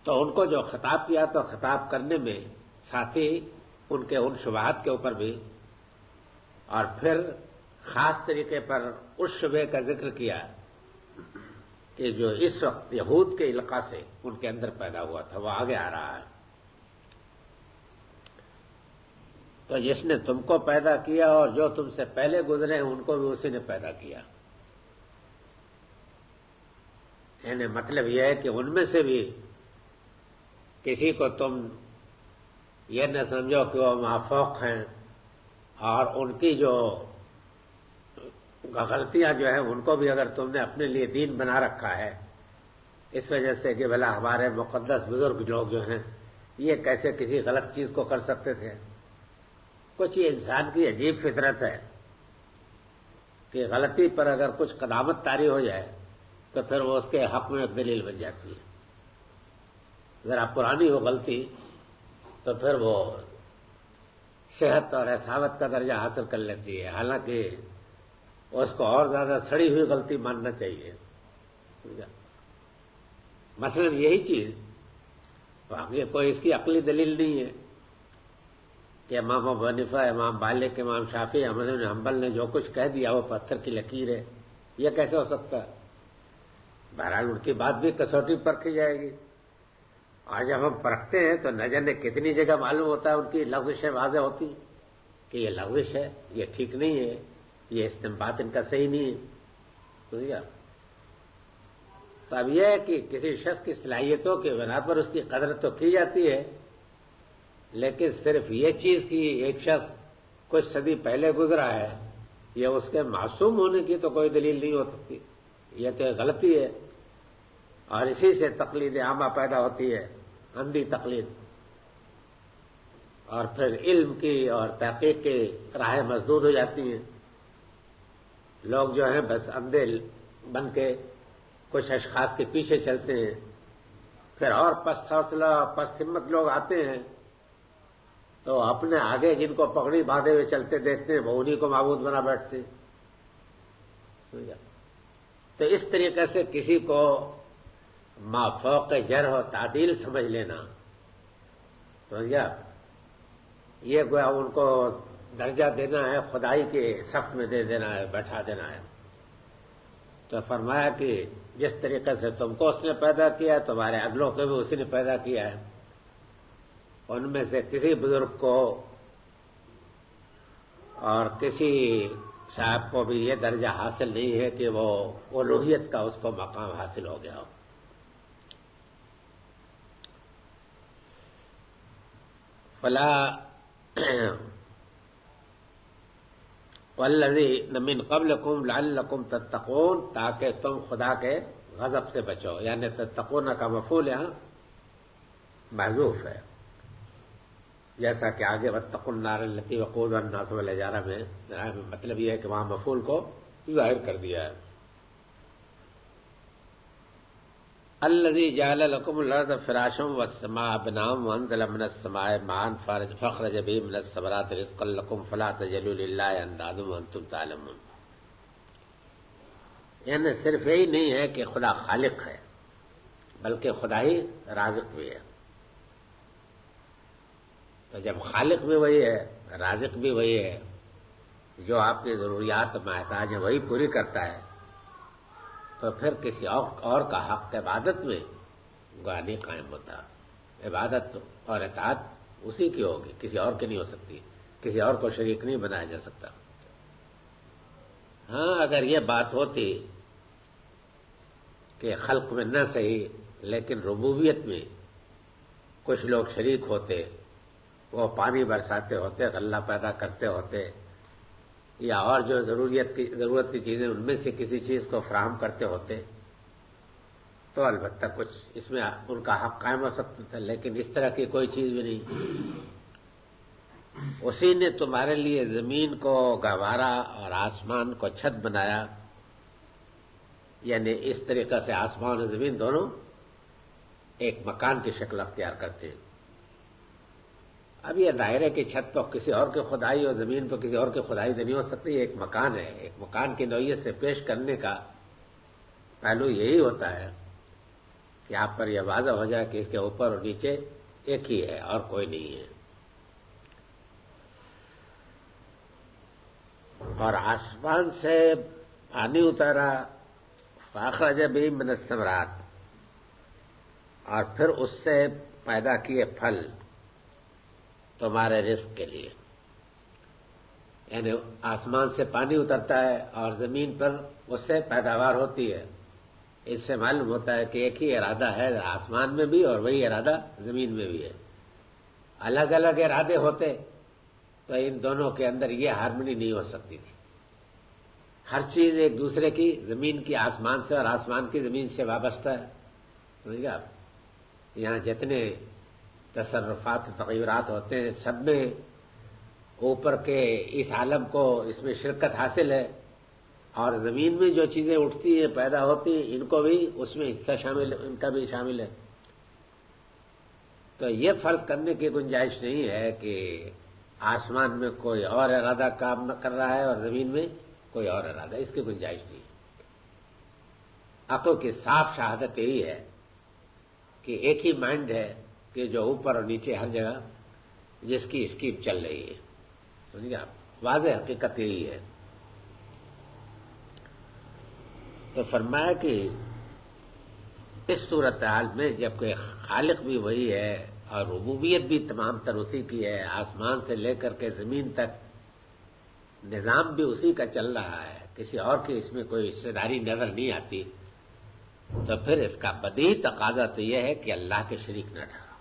تو ان کو جو خطاب کیا تو خطاب کرنے میں ساتھ ہی ان کے ان شبہات کے اوپر بھی، اور پھر خاص طریقے پر اس شبہ کا ذکر کیا کہ جو اس وقت یہود کے علاقہ سے ان کے اندر پیدا ہوا تھا وہ آگے آ رہا ہے. تو جس نے تم کو پیدا کیا اور جو تم سے پہلے گزرے ہیں ان کو بھی اسی نے پیدا کیا. یعنی مطلب یہ ہے کہ ان میں سے بھی کسی کو تم یہ نہ سمجھو کہ وہ مافوق ہیں، اور ان کی جو غلطیاں جو ہیں ان کو بھی اگر تم نے اپنے لیے دین بنا رکھا ہے اس وجہ سے کہ بھلا ہمارے مقدس بزرگ لوگ جو ہیں یہ کیسے کسی غلط چیز کو کر سکتے تھے. کچھ یہ انسان کی عجیب فطرت ہے کہ غلطی پر اگر کچھ قدامت طاری ہو جائے تو پھر وہ اس کے حق میں ایک دلیل بن جاتی ہے. ذرا پرانی ہو غلطی تو پھر وہ صحت اور اصابت کا درجہ حاصل کر لیتی ہے، حالانکہ اس کو اور زیادہ سڑی ہوئی غلطی ماننا چاہیے. مثلا یہی چیز واقعی کوئی اس کی عقلی دلیل نہیں ہے کہ امام ابو حنیفہ، امام مالک، امام شافعی، احمد بن حنبل نے جو کچھ کہہ دیا وہ پتھر کی لکیر ہے. یہ کیسے ہو سکتا ہے؟ بہرحال ان کی بات بھی کسوٹی پرکھی جائے گی. اور جب ہم پرکھتے ہیں تو نہ جانے کتنی جگہ معلوم ہوتا ہے ان کی لغزشیں واضح ہوتی کہ یہ لغزش ہے، یہ ٹھیک نہیں ہے، یہ استنباط ان کا صحیح نہیں ہے. سمجھا؟ تو اب یہ ہے کہ کسی شخص کی صلاحیتوں کے بنا پر اس کی قدر تو کی جاتی ہے، لیکن صرف یہ چیز کہ ایک شخص کچھ صدی پہلے گزرا ہے یہ اس کے معصوم ہونے کی تو کوئی دلیل نہیں ہو سکتی. یہ تو غلطی ہے، اور اسی سے تقلید عامہ پیدا ہوتی ہے، اندھی تقلید. اور پھر علم کی اور تحقیق کی راہیں مسدود ہو جاتی ہیں. لوگ جو ہیں بس اندھے بن کے کچھ اشخاص کے پیچھے چلتے ہیں. پھر اور پست حوصلہ پست ہمت لوگ آتے ہیں تو اپنے آگے جن کو پگڑی باندھے ہوئے چلتے دیکھتے ہیں وہ انہیں کو معبود بنا بیٹھتے ہیں. تو اس طریقے سے کسی کو مافوق جرح و تعدیل سمجھ لینا سمجھا، یہ گویا ان کو درجہ دینا ہے، خدائی کے صف میں دے دینا ہے، بیٹھا دینا ہے. تو فرمایا کہ جس طریقے سے تم کو اس نے پیدا کیا تمہارے اگلوں کو بھی اسی نے پیدا کیا ہے. ان میں سے کسی بزرگ کو اور کسی صاحب کو بھی یہ درجہ حاصل نہیں ہے کہ وہ الوہیت کا اس کو مقام حاصل ہو گیا ہو. فلا والذین من قبلکم لعلکم تتقون، تاکہ تم خدا کے غضب سے بچو. یعنی تتقون کا مفعول یہاں محذوف ہے، جیسا کہ آگے واتقوا النار التی وقودها الناس والحجارہ میں مطلب یہ ہے کہ وہاں مفعول کو ظاہر کر دیا ہے. الذی جعل لکم الارض فراشا والسماء بناء وانزل من السماء ماء فاخرج به من الثمرات رزقا لکم فلا تجعلوا للہ اندادا وانتم تعلمون. یعنی صرف یہی نہیں ہے کہ خدا خالق ہے بلکہ خدا ہی رازق بھی ہے. تو جب خالق بھی وہی ہے، رازق بھی وہی ہے، جو آپ کی ضروریات محتاج ہیں وہی پوری کرتا ہے، تو پھر کسی اور کا حق عبادت میں گویا قائم ہوتا. عبادت اور اطاعت اسی کی ہوگی، کسی اور کی نہیں ہو سکتی، کسی اور کو شریک نہیں بنایا جا سکتا. ہاں اگر یہ بات ہوتی کہ خلق میں نہ صحیح لیکن ربوبیت میں کچھ لوگ شریک ہوتے، وہ پانی برساتے ہوتے، غلہ پیدا کرتے ہوتے، یا اور جو ضرورت کی چیزیں ان میں سے کسی چیز کو فراہم کرتے ہوتے تو البتہ کچھ اس میں ان کا حق قائم ہو سکتا تھا، لیکن اس طرح کی کوئی چیز بھی نہیں. اسی نے تمہارے لیے زمین کو گہوارہ اور آسمان کو چھت بنایا. یعنی اس طریقے سے آسمان اور زمین دونوں ایک مکان کی شکل اختیار کرتے ہیں. اب یہ دائرے کی چھت تو کسی اور کی خدائی اور زمین تو کسی اور کی خدائی تو نہیں ہو سکتی، یہ ایک مکان ہے. ایک مکان کی نوعیت سے پیش کرنے کا پہلو یہی ہوتا ہے کہ آپ پر یہ واضح ہو جائے کہ اس کے اوپر اور نیچے ایک ہی ہے اور کوئی نہیں ہے. اور آسمان سے پانی اتارا فاخرج به من الثمرات، اور پھر اس سے پیدا کیے پھل تمہارے رزق کے لیے. یعنی آسمان سے پانی اترتا ہے اور زمین پر اس سے پیداوار ہوتی ہے. اس سے معلوم ہوتا ہے کہ ایک ہی ارادہ ہے آسمان میں بھی اور وہی ارادہ زمین میں بھی ہے. الگ الگ ارادے ہوتے تو ان دونوں کے اندر یہ ہارمنی نہیں ہو سکتی تھی. ہر چیز ایک دوسرے کی، زمین کی آسمان سے اور آسمان کی زمین سے وابستہ ہے. سمجھ گئے آپ؟ یہاں جتنے تصرفات و تغیرات ہوتے ہیں سب میں اوپر کے اس عالم کو اس میں شرکت حاصل ہے، اور زمین میں جو چیزیں اٹھتی ہیں پیدا ہوتی ہیں ان کو بھی اس میں حصہ شامل ہے، ان کا بھی شامل ہے. تو یہ فرق کرنے کی گنجائش نہیں ہے کہ آسمان میں کوئی اور ارادہ کام نہ کر رہا ہے اور زمین میں کوئی اور ارادہ، اس کی گنجائش نہیں. عقل کی صاف شہادت یہی ہے کہ ایک ہی مائنڈ ہے کہ جو اوپر اور نیچے ہر جگہ جس کی اسکیم چل رہی ہے. سمجھے آپ؟ واضح حقیقت یہی ہے. تو فرمایا کہ اس صورتحال میں جب کہ خالق بھی وہی ہے اور ربوبیت بھی تمام تر اسی کی ہے، آسمان سے لے کر کے زمین تک نظام بھی اسی کا چل رہا ہے، کسی اور کی اس میں کوئی حصہ داری نظر نہیں آتی، تو پھر اس کا بدیہی تقاضا تو یہ ہے کہ اللہ کے شریک نہ ٹھہراؤ.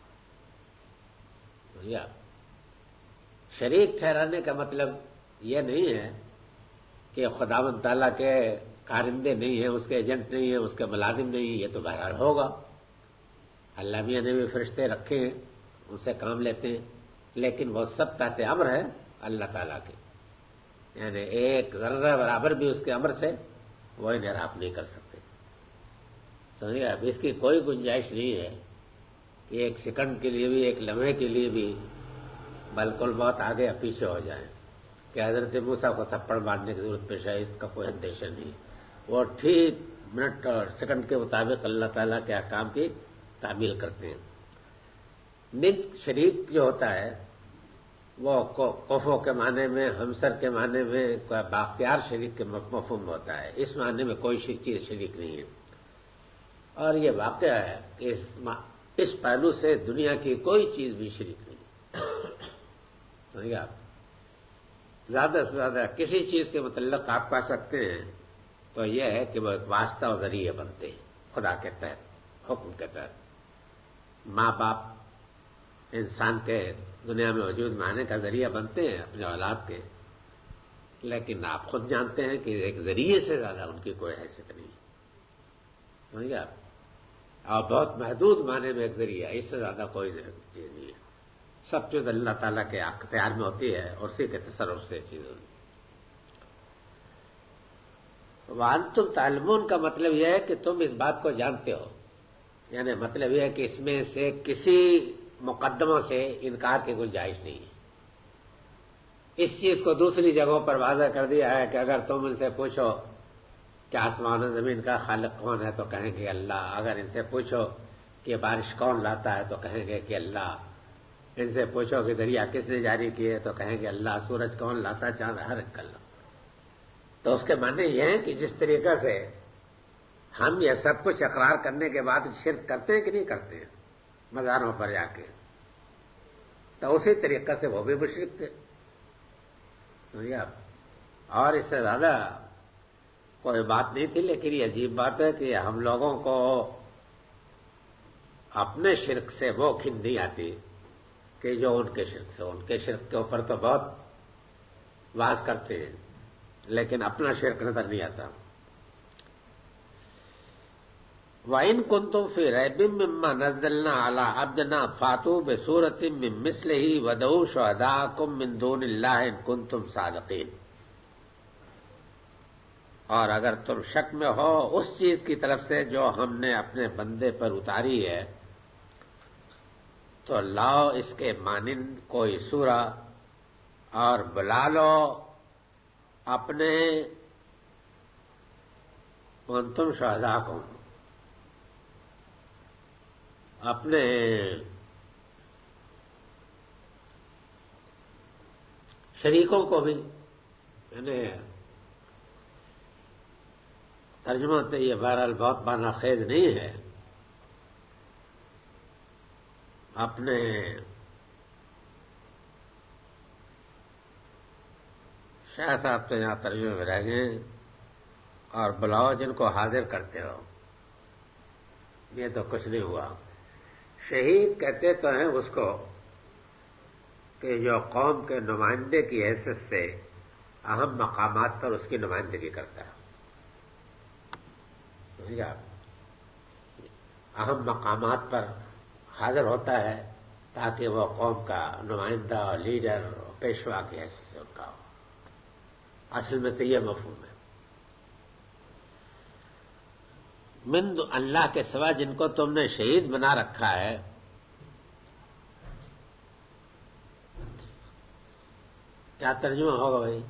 شریک ٹھہرانے کا مطلب یہ نہیں ہے کہ خداوند تعالیٰ کے کارندے نہیں ہیں، اس کے ایجنٹ نہیں ہیں، اس کے ملازم نہیں ہیں. یہ تو بہرحال ہوگا. اللہ میاں نے بھی فرشتے رکھے ہیں، ان سے کام لیتے ہیں، لیکن وہ سب تحت امر ہے اللہ تعالیٰ کے. یعنی ایک ذرہ برابر بھی اس کے امر سے وہ انحراف نہیں کر سکتے. سمجھے اب اس کی کوئی گنجائش نہیں ہے کہ ایک سیکنڈ کے لیے بھی، ایک لمحے کے لیے بھی بالکل بہت آگے یا پیچھے ہو جائیں کہ حضرت موسیٰ کو تھپڑ مارنے کی ضرورت پیش ہے. اس کا کوئی اندیشہ نہیں. وہ ٹھیک منٹ اور سیکنڈ کے مطابق اللہ تعالیٰ کے احکام کی تعمیل کرتے ہیں. ند شریک جو ہوتا ہے وہ کفو کے معنی میں، ہمسر کے معنی میں، باختیار شریک کے مفہوم ہوتا ہے. اس معنی میں کوئی چیز شریک نہیں ہے. اور یہ واقعہ ہے کہ اس پہلو سے دنیا کی کوئی چیز بھی شریک نہیں. سمجھے آپ؟ زیادہ سے زیادہ کسی چیز کے متعلق آپ کہہ سکتے ہیں تو یہ ہے کہ وہ ایک واسطہ و ذریعے بنتے ہیں خدا کے تحت، حکم کے تحت. ماں باپ انسان کے دنیا میں وجود میں آنے کا ذریعہ بنتے ہیں اپنے اولاد کے، لیکن آپ خود جانتے ہیں کہ ایک ذریعے سے زیادہ ان کی کوئی حیثیت نہیں. سمجھے آپ؟ اور بہت محدود معنی میں ایک ذریعہ، اس سے زیادہ کوئی چیز نہیں ہے. سب چیز اللہ تعالیٰ کے اختیار میں ہوتی ہے اور اسی کے تصرف سے چیز ہوتی ہے. وانتم تعلمون کا مطلب یہ ہے کہ تم اس بات کو جانتے ہو. یعنی مطلب یہ ہے کہ اس میں سے کسی مقدموں سے انکار کی گنجائش نہیں ہے. اس چیز کو دوسری جگہوں پر واضح کر دیا ہے کہ اگر تم ان سے پوچھو کہ آسمان و زمین کا خالق کون ہے تو کہیں گے اللہ. اگر ان سے پوچھو کہ بارش کون لاتا ہے تو کہیں گے کہ اللہ. ان سے پوچھو کہ دریا کس نے جاری کیے تو کہیں گے اللہ. سورج کون لاتا، چاند ہر ایک اللہ. تو اس کے معنی یہ ہے کہ جس طریقے سے ہم یہ سب کچھ اقرار کرنے کے بعد شرک کرتے ہیں کہ نہیں کرتے ہیں مزاروں پر جا کے، تو اسی طریقے سے وہ بھی مشرک تھے. سمجھے آپ؟ اور اس سے زیادہ کوئی بات نہیں تھی. لیکن یہ عجیب بات ہے کہ ہم لوگوں کو اپنے شرک سے وہ کھن نہیں آتی کہ جو ان کے شرک سے. ان کے شرک کے اوپر تو بہت واز کرتے ہیں لیکن اپنا شرک نظر نہیں آتا. وَإِن كُنتُمْ فِي رَيْبٍ مِّمَّا نَزَّلْنَا عَلَىٰ عَبْدِنَا فَأْتُوا بِسُورَةٍ مِّن مِّثْلِهِ وَادْعُوا شُهَدَاءَكُم مِّن دُونِ اللَّهِ إِن كُنتُمْ صَادِقِينَ. اور اگر تم شک میں ہو اس چیز کی طرف سے جو ہم نے اپنے بندے پر اتاری ہے تو لاؤ اس کے مانند کوئی سورہ اور بلا لو اپنے وانتم شہداءکم اپنے شریکوں کو بھی، یعنی ترجمہ تو یہ بہرحال بہت معنی خیز نہیں ہے، اپنے شاہ صاحب تو یہاں ترجمے میں رہ گئے، اور بلاؤ جن کو حاضر کرتے ہو، یہ تو کچھ نہیں ہوا۔ شہید کہتے تو ہیں اس کو کہ جو قوم کے نمائندے کی حیثیت سے اہم مقامات پر اس کی نمائندگی کرتا ہے، سمجھے آپ؟ اہم مقامات پر حاضر ہوتا ہے تاکہ وہ قوم کا نمائندہ اور لیڈر اور پیشوا کی حیثیت سے ان کا ہو۔ اصل میں تو یہ مفہوم ہے۔ من اللہ کے سوا جن کو تم نے شہید بنا رکھا ہے، کیا ترجمہ ہوگا بھائی؟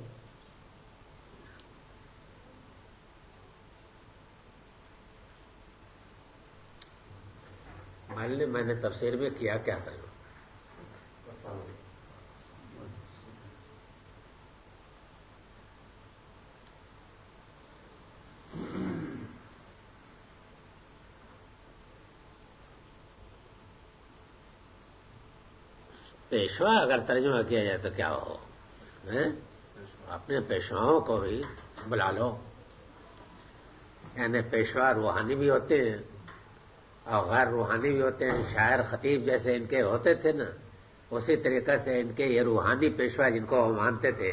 میں نے تفسیر میں کیا، کیا ترجمہ؟ پیشوا اگر ترجمہ کیا جائے تو کیا ہو؟ اپنے پیشواؤں کو بھی بلا لو، یعنی پیشوا روحانی بھی ہوتے ہیں اور غیر روحانی بھی ہوتے ہیں۔ شاعر خطیب جیسے ان کے ہوتے تھے نا، اسی طریقے سے ان کے یہ روحانی پیشوا جن کو وہ مانتے تھے،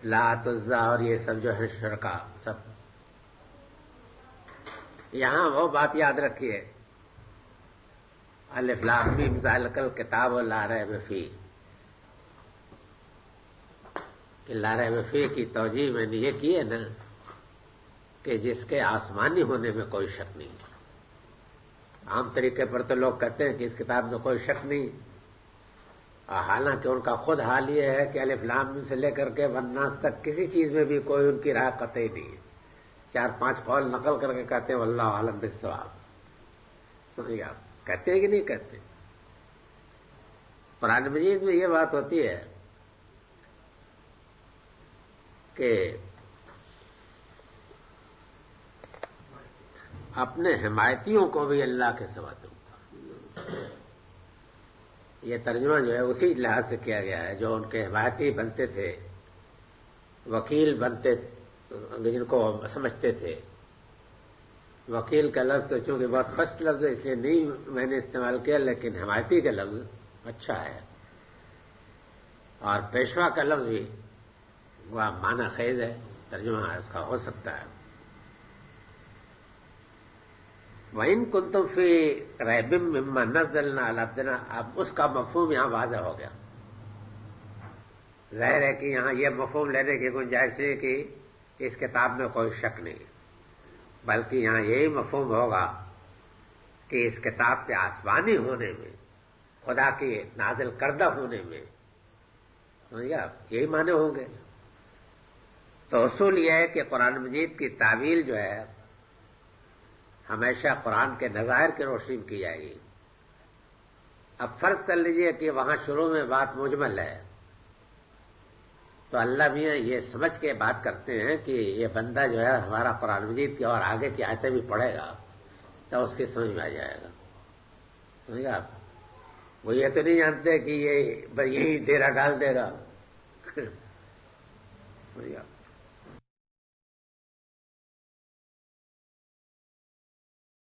لات عزا اور یہ سب جو ہے شرکا سب، یہاں وہ بات یاد رکھیے، الف لام میم ذالک الکتاب لا ریب فیہ، کہ لا ریب فیہ کی توجیہ میں نے یہ کی ہے نا کہ جس کے آسمانی ہونے میں کوئی شک نہیں۔ عام طریقے پر تو لوگ کہتے ہیں کہ اس کتاب میں کوئی شک نہیں، حالانکہ ان کا خود حال یہ ہے کہ الف لام میم سے لے کر کے والناس تک کسی چیز میں بھی کوئی ان کی رائے قطعی نہیں ہے، 4-5 قول نقل کر کے کہتے ہیں واللہ اعلم بالصواب، سمجھے آپ؟ کہتے ہیں کہ نہیں کہتے؟ قرآن مجید میں یہ بات ہوتی ہے کہ اپنے حمایتیوں کو بھی اللہ کے سوا دوں گا۔ یہ ترجمہ جو ہے اسی لحاظ سے کیا گیا ہے، جو ان کے حمایتی بنتے تھے، وکیل بنتے، جن کو سمجھتے تھے۔ وکیل کا لفظ تو چونکہ بہت فسٹ لفظ ہے اس لیے نہیں میں نے استعمال کیا، لیکن حمایتی کا لفظ اچھا ہے، اور پیشوا کا لفظ بھی وہ معنی خیز ہے، ترجمہ اس کا ہو سکتا ہے۔ وَإِن كُنتُمْ فِي رَيْبٍ مِّمَّا نَزَّلْنَا عَلَىٰ عَبْدِنَا، اب اس کا مفہوم یہاں واضح ہو گیا۔ ظاہر ہے کہ یہاں یہ مفہوم لینے کی گنجائش ہے کہ اس کتاب میں کوئی شک نہیں، بلکہ یہاں یہی مفہوم ہوگا کہ اس کتاب کے آسمانی ہونے میں، خدا کے نازل کردہ ہونے میں، سمجھے آپ؟ یہی معنی ہوں گے۔ تو اصول یہ ہے کہ قرآن مجید کی تعویل جو ہے ہمیشہ قرآن کے نظائر کی روشنی میں کی جائے گی۔ اب فرض کر لیجئے کہ وہاں شروع میں بات مجمل ہے، تو اللہ میاں یہ سمجھ کے بات کرتے ہیں کہ یہ بندہ جو ہے ہمارا قرآن مجید کی اور آگے کی آیتیں بھی پڑھے گا تو اس کی سمجھ میں آ جائے گا، سمجھ گا آپ؟ وہ یہ تو نہیں جانتے کہ یہ یہی ڈیرا ڈال دے گا، سمجھ گا؟